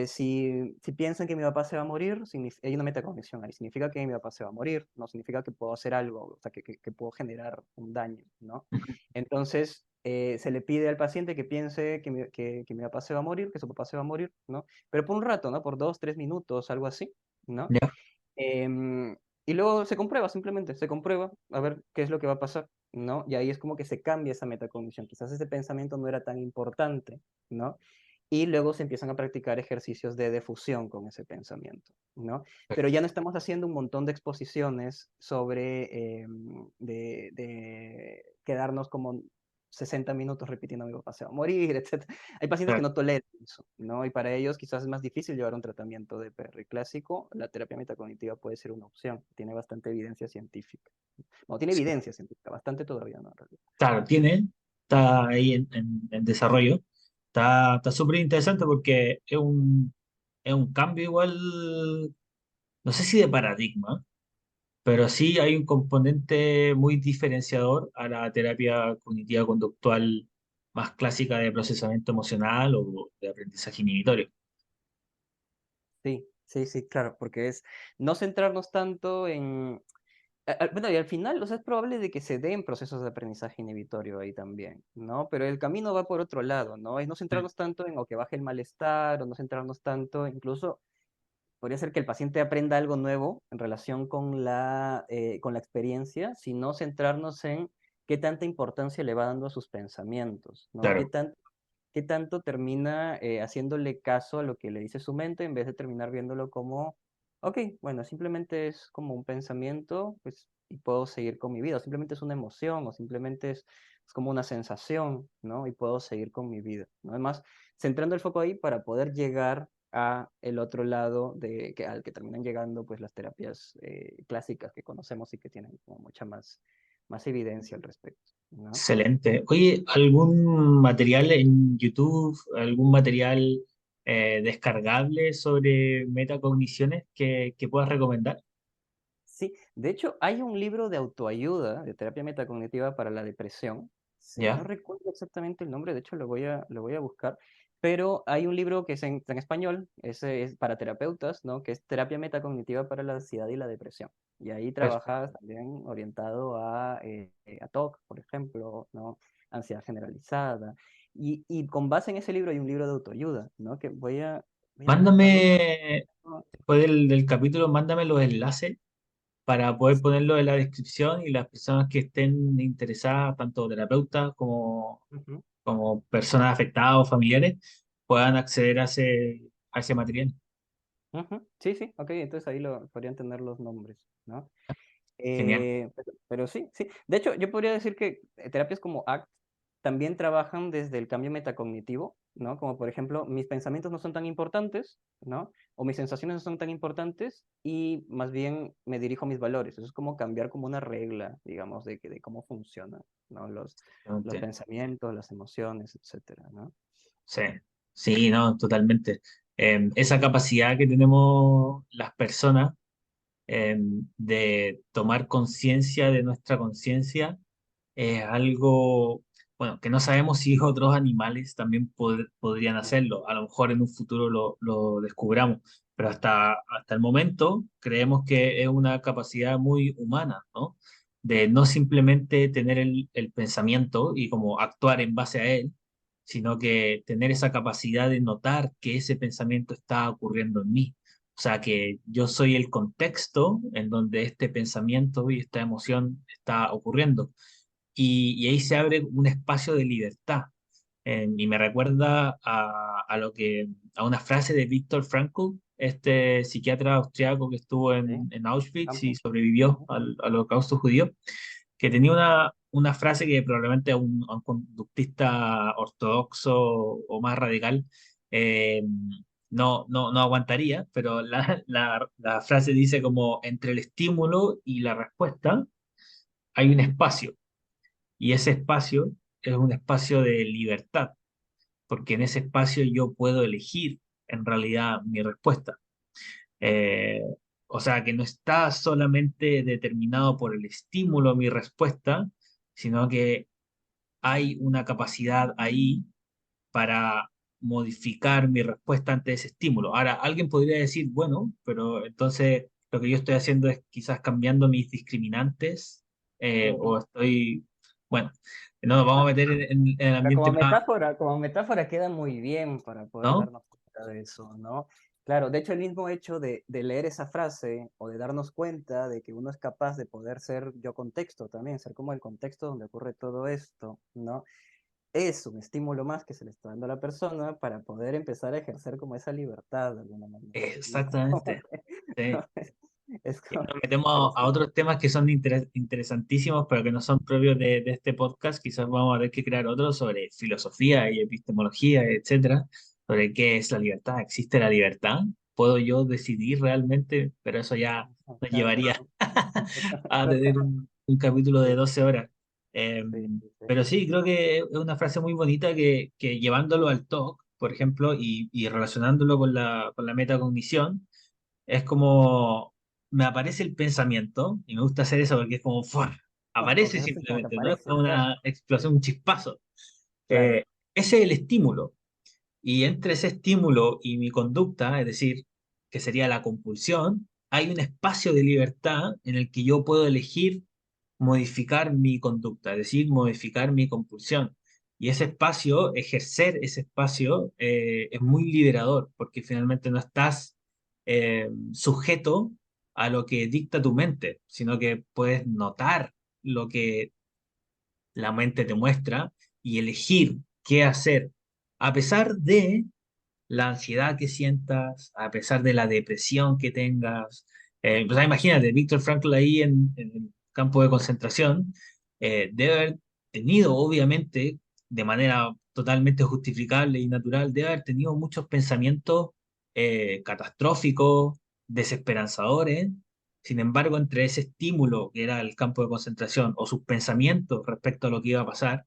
Si piensan que mi papá se va a morir, hay una metacognición ahí. Significa que mi papá se va a morir, no significa que puedo hacer algo, o sea, que puedo generar un daño, ¿no? Entonces, se le pide al paciente que piense que mi papá se va a morir, que su papá se va a morir, ¿no? Pero por un rato, ¿no? Por 2, 3 minutos, algo así, ¿no? Ya, Em, y luego se comprueba, simplemente se comprueba a ver qué es lo que va a pasar, ¿no? Y ahí es como que se cambia esa metacognición. Quizás ese pensamiento no era tan importante, ¿no? Y luego se empiezan a practicar ejercicios de defusión con ese pensamiento, ¿no? Pero ya no estamos haciendo un montón de exposiciones sobre de quedarnos como 60 minutos repitiendo mi papá se va a morir, etcétera. Hay pacientes que claro, no toleran eso, ¿no? Y para ellos quizás es más difícil llevar un tratamiento de PRI clásico. La terapia metacognitiva puede ser una opción, tiene bastante evidencia científica. No, tiene sí. evidencia científica, bastante todavía, ¿no? En realidad. Claro, está ahí en desarrollo. Está súper interesante porque es un cambio igual, no sé si de paradigma, pero sí hay un componente muy diferenciador a la terapia cognitiva conductual más clásica de procesamiento emocional o de aprendizaje inhibitorio. Sí, sí, sí, claro, porque es no centrarnos tanto en... bueno, y al final, o sea, es probable de que se den procesos de aprendizaje inhibitorio ahí también, ¿no? Pero el camino va por otro lado, ¿no? Es no Mm. centrarnos tanto en o que baje el malestar, o no centrarnos tanto, incluso podría ser que el paciente aprenda algo nuevo en relación con la experiencia, sino centrarnos en qué tanta importancia le va dando a sus pensamientos, ¿no? Claro, Qué tanto termina haciéndole caso a lo que le dice su mente en vez de terminar viéndolo como, ok, bueno, simplemente es como un pensamiento, pues, y puedo seguir con mi vida, o simplemente es una emoción, o simplemente es como una sensación, ¿no? Y puedo seguir con mi vida, ¿no? Además, centrando el foco ahí para poder llegar a el otro lado al que terminan llegando, pues, las terapias clásicas que conocemos y que tienen como mucha más evidencia al respecto, ¿no? excelente. Oye, ¿algún material en YouTube, algún material descargable sobre metacogniciones que puedas recomendar? Sí, de hecho hay un libro de autoayuda, de terapia metacognitiva para la depresión. Sí, no ¿Ya? recuerdo exactamente el nombre, de hecho lo voy a buscar, pero hay un libro que está en español, ese es para terapeutas, ¿no? Que es terapia metacognitiva para la ansiedad y la depresión. Y ahí Perfecto. trabaja también orientado a TOC, por ejemplo, ¿no? Ansiedad generalizada. Y con base en ese libro hay un libro de autoayuda, ¿no? Que voy a buscarlo. Mándame, después del capítulo, mándame los enlaces para poder ponerlo en la descripción y las personas que estén interesadas, tanto terapeutas Ujú. como personas afectadas o familiares, puedan acceder a ese material. Ujú. Sí, sí, ok, entonces ahí podrían tener los nombres, ¿no? Genial. Pero sí, sí. De hecho, yo podría decir que terapias como ACT también trabajan desde el cambio metacognitivo, ¿no? Como por ejemplo, mis pensamientos no son tan importantes, ¿no? O mis sensaciones no son tan importantes y más bien me dirijo a mis valores. Eso es como cambiar como una regla, digamos, de cómo funcionan, ¿no? Los Totalmente. pensamientos, las emociones, etcétera, ¿no? Sí, sí, no, totalmente. Esa capacidad que tenemos las personas de tomar conciencia de nuestra conciencia es algo, bueno, que no sabemos si otros animales también podrían hacerlo. A lo mejor en un futuro lo descubramos, pero hasta el momento creemos que es una capacidad muy humana, ¿no? De no simplemente tener el pensamiento y como actuar en base a él, sino que tener esa capacidad de notar que ese pensamiento está ocurriendo en mí. O sea, que yo soy el contexto en donde este pensamiento y esta emoción está ocurriendo. Y ahí se abre un espacio de libertad. Y me recuerda a una frase de Viktor Frankl, este psiquiatra austriaco que estuvo Sí, en Auschwitz y campo. sobrevivió Ujú. al holocausto judío, que tenía una frase que probablemente a un conductista ortodoxo o más radical eh, no aguantaría, pero la frase dice como entre el estímulo y la respuesta hay un espacio, y ese espacio es un espacio de libertad, porque en ese espacio yo puedo elegir en realidad mi respuesta. Eh, o sea, que no está solamente determinado por el estímulo mi respuesta, sino que hay una capacidad ahí para modificar mi respuesta ante ese estímulo. Ahora, alguien podría decir, bueno, pero entonces lo que yo estoy haciendo es quizás cambiando mis discriminantes Ujú. o estoy, bueno, no nos vamos a meter en el Pero ambiente más, como metáfora queda muy bien para poder ¿no? darnos cuenta de eso, ¿no? Claro, de hecho el mismo hecho de leer esa frase o de darnos cuenta de que uno es capaz de poder ser yo contexto también, ser como el contexto donde ocurre todo esto, ¿no? Es un estímulo más que se le está dando a la persona para poder empezar a ejercer como esa libertad de alguna manera, ¿no? Exactamente. Sí. Es como, Nos metemos pero a sí, otros temas que son interesantísimos, pero que no son propios de este podcast. Quizás vamos a tener que crear otros sobre filosofía y epistemología, etcétera, sobre qué es la libertad. ¿Existe la libertad? ¿Puedo yo decidir realmente? Pero eso ya nos claro, llevaría a tener un capítulo de sí, 12 horas. sí, sí, sí. Pero sí, creo que es una frase muy bonita que llevándolo al talk, por ejemplo, y relacionándolo con con la metacognición, es como me aparece el pensamiento, y me gusta hacer eso porque es como ¡fua! Porque Aparece es así como te simplemente, no es parece, como claro, una explosión, un chispazo. claro. Ese es el estímulo. Y entre ese estímulo y mi conducta, es decir, que sería la compulsión, hay un espacio de libertad en el que yo puedo elegir modificar mi conducta, es decir, modificar mi compulsión. Y ese espacio, ejercer ese espacio, es muy liberador, porque finalmente no estás sujeto a lo que dicta tu mente, sino que puedes notar lo que la mente te muestra y elegir qué hacer, a pesar de la ansiedad que sientas, a pesar de la depresión que tengas. Pues, imagínate, Víctor Frankl ahí en el campo de concentración, debe haber tenido, obviamente, de manera totalmente justificable y natural, debe haber tenido muchos pensamientos catastróficos, desesperanzadores. Sin embargo, entre ese estímulo que era el campo de concentración o sus pensamientos respecto a lo que iba a pasar,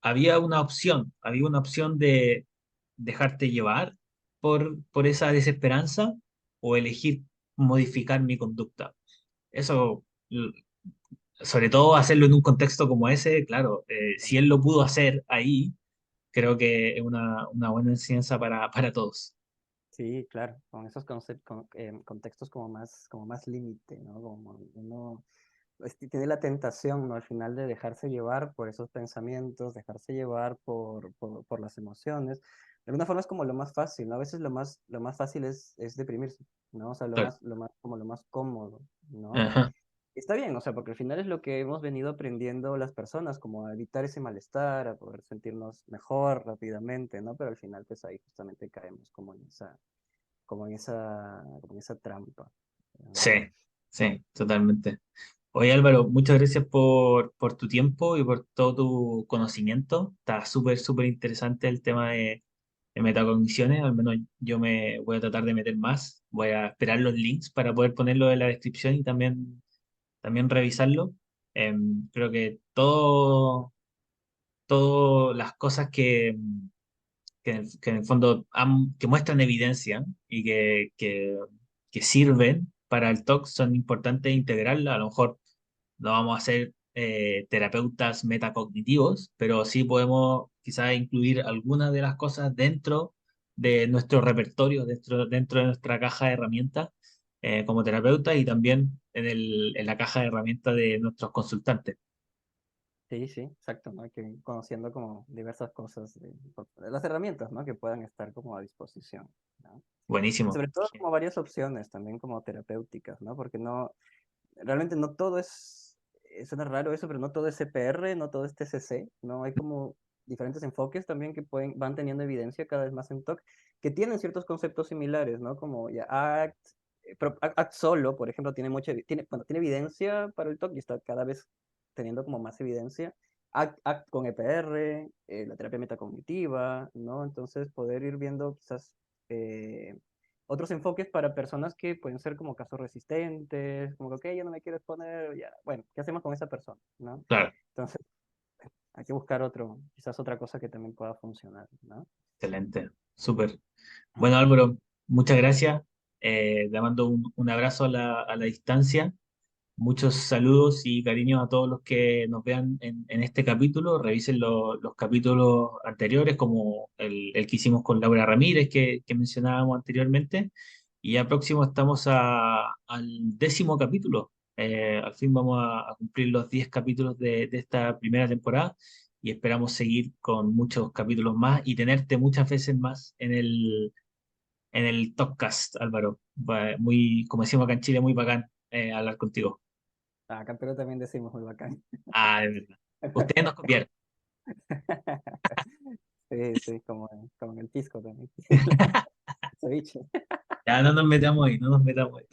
había una opción de dejarte llevar por esa desesperanza o elegir modificar mi conducta. Eso, sobre todo hacerlo en un contexto como ese, claro, si él lo pudo hacer ahí, creo que es una buena enseñanza para todos. Sí, claro, con esos contextos como más límite, ¿no? Como uno tiene la tentación, ¿no? Al final de dejarse llevar por esos pensamientos, dejarse llevar por las emociones. De alguna forma es como lo más fácil, ¿no? A veces lo más fácil es deprimirse, ¿no? O sea, Claro. como lo más cómodo, ¿no? Ajá. Está bien, o sea, porque al final es lo que hemos venido aprendiendo las personas, como a evitar ese malestar, a poder sentirnos mejor rápidamente, ¿no? Pero al final, pues ahí justamente caemos como en esa trampa, Sí, ¿no? sí, totalmente. Oye Álvaro, muchas gracias por tu tiempo y por todo tu conocimiento. Está súper interesante el tema de metacogniciones. Al menos yo me voy a tratar de meter más. Voy a esperar los links para poder ponerlo en la descripción y también revisarlo. Creo que todo las cosas que en el fondo que muestran evidencia y que sirven para el TOC son importantes integrarlas. A lo mejor no vamos a ser terapeutas metacognitivos, pero sí podemos quizás incluir algunas de las cosas dentro de nuestro repertorio, dentro de nuestra caja de herramientas como terapeutas y también en la caja de herramientas de nuestros consultantes. Sí, sí, exacto, ¿no? Hay que ir conociendo como diversas cosas de las herramientas, ¿no? Que puedan estar como a disposición, ¿no? Buenísimo. Sobre todo como varias opciones también como terapéuticas, ¿no? Porque no, realmente no todo es, suena raro eso, pero no todo es CPR, no todo es TCC, ¿no? Hay como diferentes enfoques también que pueden, van teniendo evidencia cada vez más en TOC, que tienen ciertos conceptos similares, ¿no? Como ya ACT, pero ACT solo, por ejemplo, tiene bueno, tiene evidencia para el TOC y está cada vez teniendo como más evidencia. ACT con EPR, la terapia metacognitiva, ¿no? Entonces poder ir viendo quizás otros enfoques para personas que pueden ser como casos resistentes, como que, ok, yo no me quiero exponer, ya, bueno, ¿qué hacemos con esa persona? ¿No? Claro, Entonces, hay que buscar otro, quizás otra cosa que también pueda funcionar, ¿no? excelente, súper. Bueno, Álvaro, muchas gracias. Te mando un abrazo a la distancia. Muchos saludos y cariños a todos los que nos vean en este capítulo. Revisen los capítulos anteriores, como el que hicimos con Laura Ramírez, que mencionábamos anteriormente. Y ya próximo estamos al 10.º capítulo. Al fin vamos a cumplir los 10 capítulos de esta primera temporada y esperamos seguir con muchos capítulos más y tenerte muchas veces más en el Topcast, Álvaro. Muy, como decimos acá en Chile, muy bacán hablar contigo. Acá en Perú también decimos muy bacán. Ah, es verdad. Ustedes nos copiaron. Sí, sí, como en el pisco también. Ceviche. Ya no nos metamos ahí, no nos metamos ahí.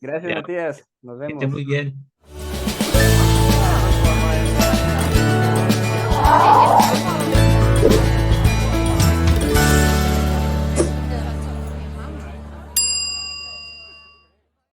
Gracias, Ya, Matías. Nos que esté vemos. muy bien.